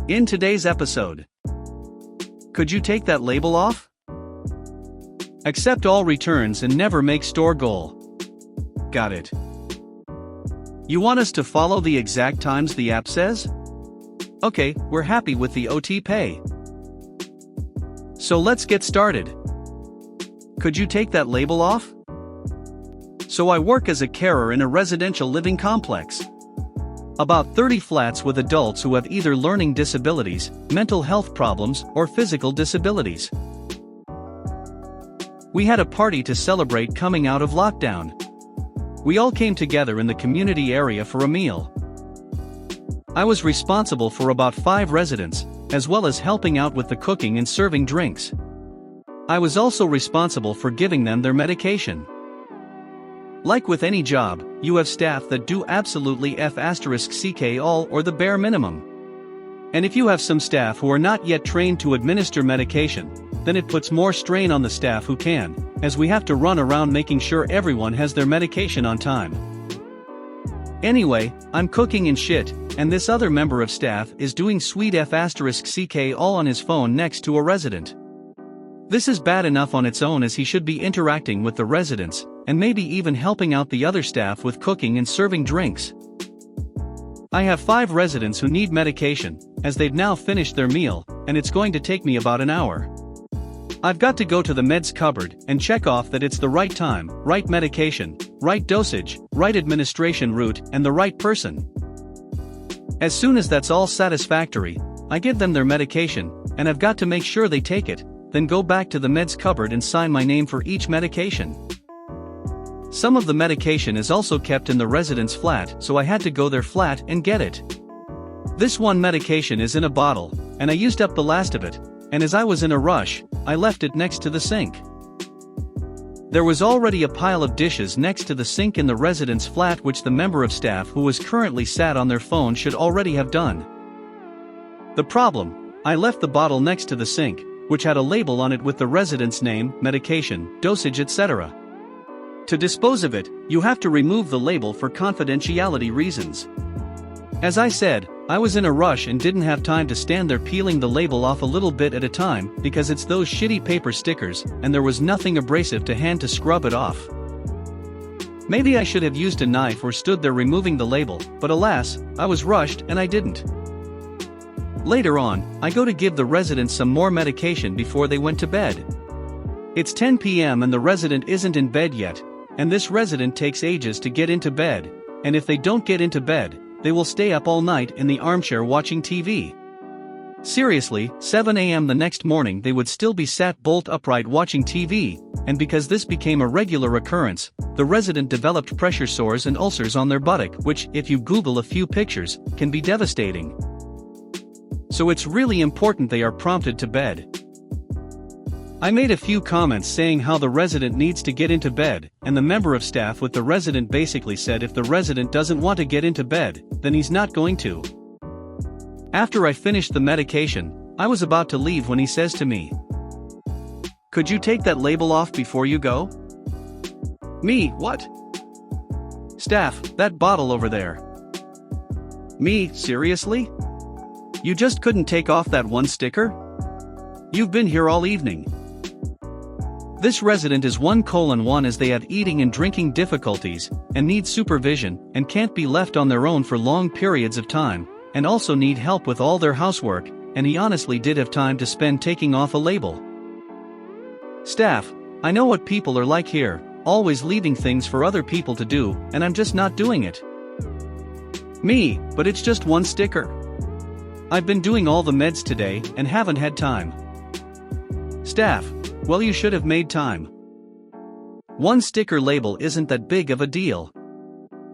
In today's episode, could you take that label off? Accept all returns and never make store goal. Got it. You want us to follow the exact times the app says? Okay, we're happy with the OT pay. So let's get started. Could you take that label off? So I work as a carer in a residential living complex. About 30 flats with adults who have either learning disabilities, mental health problems, or physical disabilities. We had a party to celebrate coming out of lockdown. We all came together in the community area for a meal. I was responsible for about 5 residents, as well as helping out with the cooking and serving drinks. I was also responsible for giving them their medication. Like with any job, you have staff that do absolutely F*** all or the bare minimum. And if you have some staff who are not yet trained to administer medication, then it puts more strain on the staff who can, as we have to run around making sure everyone has their medication on time. Anyway, I'm cooking and shit, and this other member of staff is doing sweet F*** all on his phone next to a resident. This is bad enough on its own, as he should be interacting with the residents, and maybe even helping out the other staff with cooking and serving drinks. I have 5 residents who need medication, as they've now finished their meal, and it's going to take me about an hour. I've got to go to the meds cupboard and check off that it's the right time, right medication, right dosage, right administration route, and the right person. As soon as that's all satisfactory, I give them their medication, and I've got to make sure they take it, then go back to the meds cupboard and sign my name for each medication. Some of the medication is also kept in the resident's flat, so I had to go their flat and get it. This one medication is in a bottle, and I used up the last of it, and as I was in a rush, I left it next to the sink. There was already a pile of dishes next to the sink in the resident's flat, which the member of staff who was currently sat on their phone should already have done. The problem: I left the bottle next to the sink, which had a label on it with the resident's name, medication, dosage, etc. To dispose of it, you have to remove the label for confidentiality reasons. As I said, I was in a rush and didn't have time to stand there peeling the label off a little bit at a time, because it's those shitty paper stickers, and there was nothing abrasive to hand to scrub it off. Maybe I should have used a knife or stood there removing the label, but alas, I was rushed and I didn't. Later on, I go to give the residents some more medication before they went to bed. It's 10 p.m. and the resident isn't in bed yet, and this resident takes ages to get into bed, and if they don't get into bed, they will stay up all night in the armchair watching TV. Seriously, 7 a.m. the next morning they would still be sat bolt upright watching TV, and because this became a regular occurrence, the resident developed pressure sores and ulcers on their buttock, which, if you Google a few pictures, can be devastating. So it's really important they are prompted to bed. I made a few comments saying how the resident needs to get into bed, and the member of staff with the resident basically said if the resident doesn't want to get into bed, then he's not going to. After I finished the medication, I was about to leave when he says to me, "Could you take that label off before you go?" Me, what? Staff, that bottle over there. Me, seriously? You just couldn't take off that one sticker? You've been here all evening. This resident is 1:1 as they have eating and drinking difficulties, and need supervision, and can't be left on their own for long periods of time, and also need help with all their housework, and he honestly did have time to spend taking off a label. Staff, I know what people are like here, always leaving things for other people to do, and I'm just not doing it. Me, but it's just one sticker. I've been doing all the meds today, and haven't had time. Staff, well, you should have made time. One sticker label isn't that big of a deal.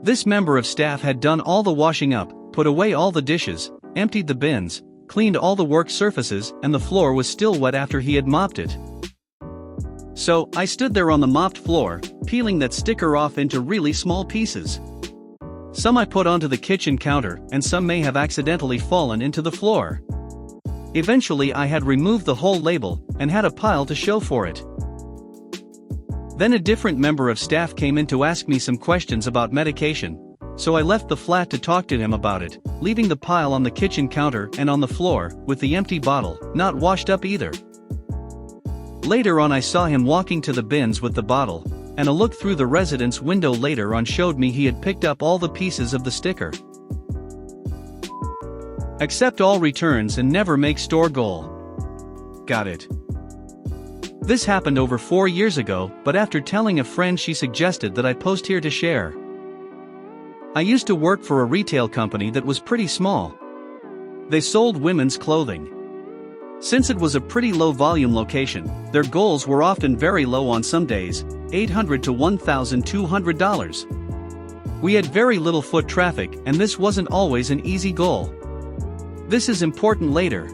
This member of staff had done all the washing up, put away all the dishes, emptied the bins, cleaned all the work surfaces, and the floor was still wet after he had mopped it. So, I stood there on the mopped floor, peeling that sticker off into really small pieces. Some I put onto the kitchen counter, and some may have accidentally fallen into the floor. Eventually I had removed the whole label, and had a pile to show for it. Then a different member of staff came in to ask me some questions about medication, so I left the flat to talk to him about it, leaving the pile on the kitchen counter and on the floor, with the empty bottle, not washed up either. Later on I saw him walking to the bins with the bottle, and a look through the residence window later on showed me he had picked up all the pieces of the sticker. Accept all returns and never make store goal. Got it. This happened over 4 years ago, but after telling a friend she suggested that I post here to share. I used to work for a retail company that was pretty small. They sold women's clothing. Since it was a pretty low volume location, their goals were often very low on some days, $800 to $1,200. We had very little foot traffic and this wasn't always an easy goal. This is important later.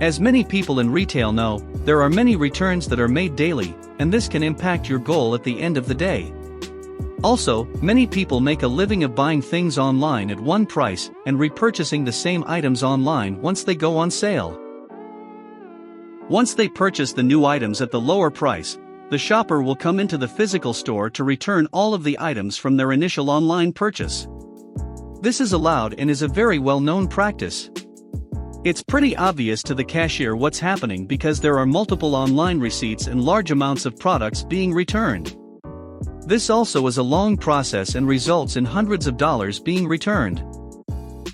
As many people in retail know, there are many returns that are made daily, and this can impact your goal at the end of the day. Also, many people make a living of buying things online at one price and repurchasing the same items online once they go on sale. Once they purchase the new items at the lower price, the shopper will come into the physical store to return all of the items from their initial online purchase. This is allowed and is a very well-known practice. It's pretty obvious to the cashier what's happening because there are multiple online receipts and large amounts of products being returned. This also is a long process and results in hundreds of dollars being returned.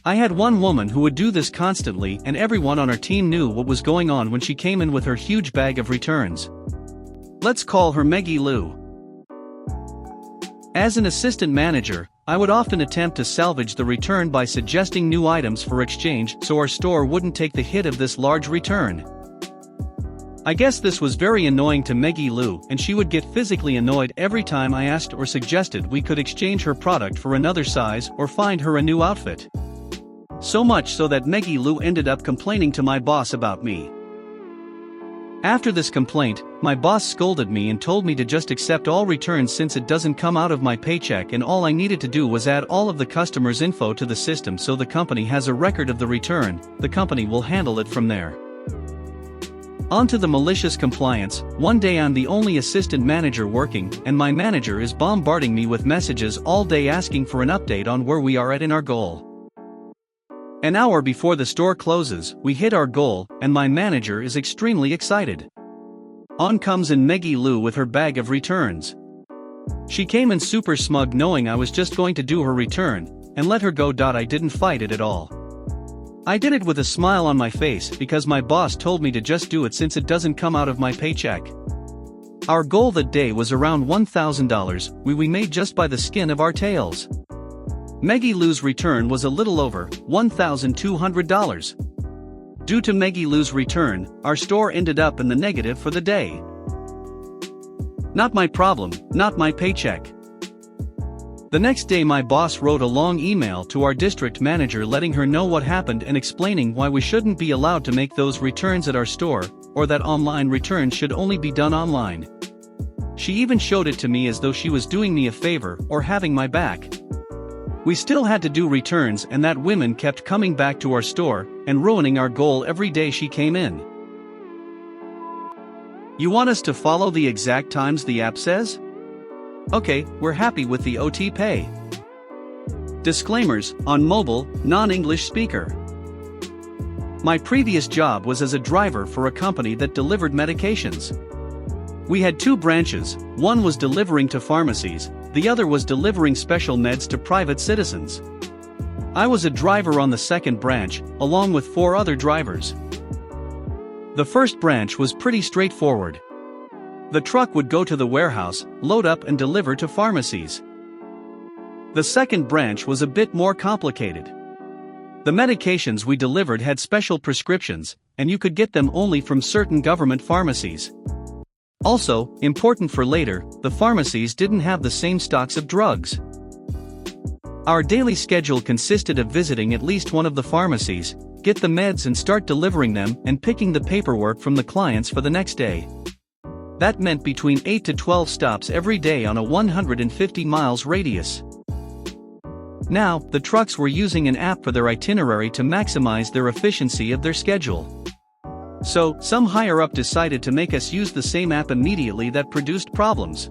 I had one woman who would do this constantly and everyone on our team knew what was going on when she came in with her huge bag of returns. Let's call her Maggie Lou. As an assistant manager, I would often attempt to salvage the return by suggesting new items for exchange so our store wouldn't take the hit of this large return. I guess this was very annoying to Maggie Lou and she would get physically annoyed every time I asked or suggested we could exchange her product for another size or find her a new outfit. So much so that Maggie Lou ended up complaining to my boss about me. After this complaint, my boss scolded me and told me to just accept all returns since it doesn't come out of my paycheck and all I needed to do was add all of the customer's info to the system so the company has a record of the return, the company will handle it from there. On to the malicious compliance. One day I'm the only assistant manager working and my manager is bombarding me with messages all day asking for an update on where we are at in our goal. An hour before the store closes, we hit our goal, and my manager is extremely excited. On comes in Maggie Lou with her bag of returns. She came in super smug knowing I was just going to do her return, and let her go. I didn't fight it at all. I did it with a smile on my face because my boss told me to just do it since it doesn't come out of my paycheck. Our goal that day was around $1,000, we made just by the skin of our tails. Maggie Lou's return was a little over $1,200. Due to Maggie Lou's return, our store ended up in the negative for the day. Not my problem, not my paycheck. The next day my boss wrote a long email to our district manager letting her know what happened and explaining why we shouldn't be allowed to make those returns at our store, or that online returns should only be done online. She even showed it to me as though she was doing me a favor or having my back. We still had to do returns and that woman kept coming back to our store and ruining our goal every day she came in. You want us to follow the exact times the app says? Okay, we're happy with the OT pay. Disclaimers: on mobile, non-English speaker. My previous job was as a driver for a company that delivered medications. We had 2 branches, one was delivering to pharmacies, the other was delivering special meds to private citizens. I was a driver on the second branch, along with 4 other drivers. The first branch was pretty straightforward. The truck would go to the warehouse, load up and deliver to pharmacies. The second branch was a bit more complicated. The medications we delivered had special prescriptions, and you could get them only from certain government pharmacies. Also, important for later, the pharmacies didn't have the same stocks of drugs. Our daily schedule consisted of visiting at least one of the pharmacies, get the meds and start delivering them and picking the paperwork from the clients for the next day. That meant between 8 to 12 stops every day on a 150 miles radius. Now, the trucks were using an app for their itinerary to maximize their efficiency of their schedule. So, some higher up decided to make us use the same app immediately. That produced problems.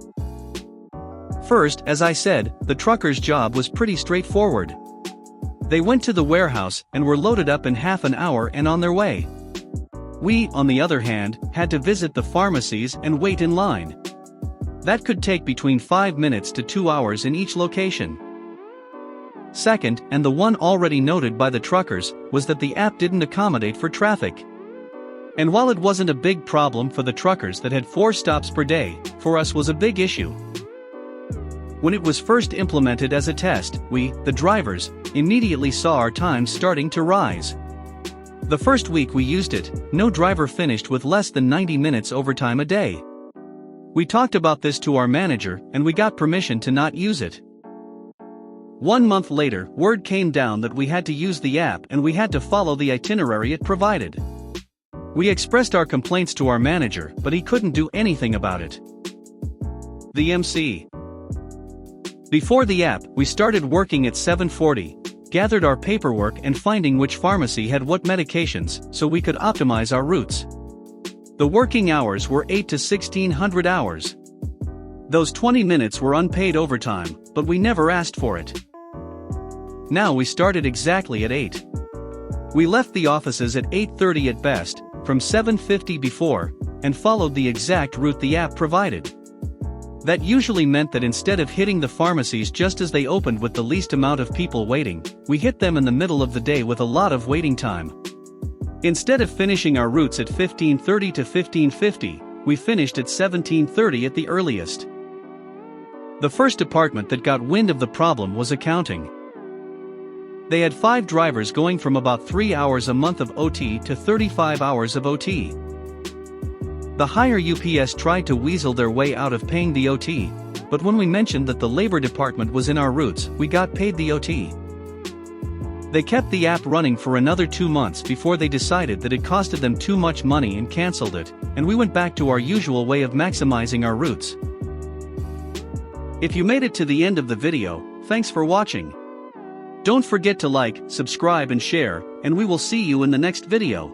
first, as I said, the truckers' job was pretty straightforward. They went to the warehouse and were loaded up in half an hour and on their way. We, on the other hand, had to visit the pharmacies and wait in line. That could take between 5 minutes to 2 hours in each location. Second, and the one already noted by the truckers, was that the app didn't accommodate for traffic. And while it wasn't a big problem for the truckers that had 4 stops per day, for us was a big issue. When it was first implemented as a test, we, the drivers, immediately saw our times starting to rise. The first week we used it, no driver finished with less than 90 minutes overtime a day. We talked about this to our manager and we got permission to not use it. 1 month later, word came down that we had to use the app and we had to follow the itinerary it provided. We expressed our complaints to our manager, but he couldn't do anything about it. The MC. Before the app, we started working at 7:40, gathered our paperwork and finding which pharmacy had what medications, so we could optimize our routes. The working hours were 8 to 1600 hours. Those 20 minutes were unpaid overtime, but we never asked for it. Now we started exactly at 8. We left the offices at 8:30 at best, from 7:50 before, and followed the exact route the app provided. That usually meant that instead of hitting the pharmacies just as they opened with the least amount of people waiting, we hit them in the middle of the day with a lot of waiting time. Instead of finishing our routes at 15:30 to 15:50, we finished at 17:30 at the earliest. The first department that got wind of the problem was accounting. They had 5 drivers going from about 3 hours a month of OT to 35 hours of OT. The higher UPS tried to weasel their way out of paying the OT, but when we mentioned that the labor department was in our routes, we got paid the OT. They kept the app running for another 2 months before they decided that it costed them too much money and canceled it, and we went back to our usual way of maximizing our routes. If you made it to the end of the video, thanks for watching. Don't forget to like, subscribe and share, and we will see you in the next video.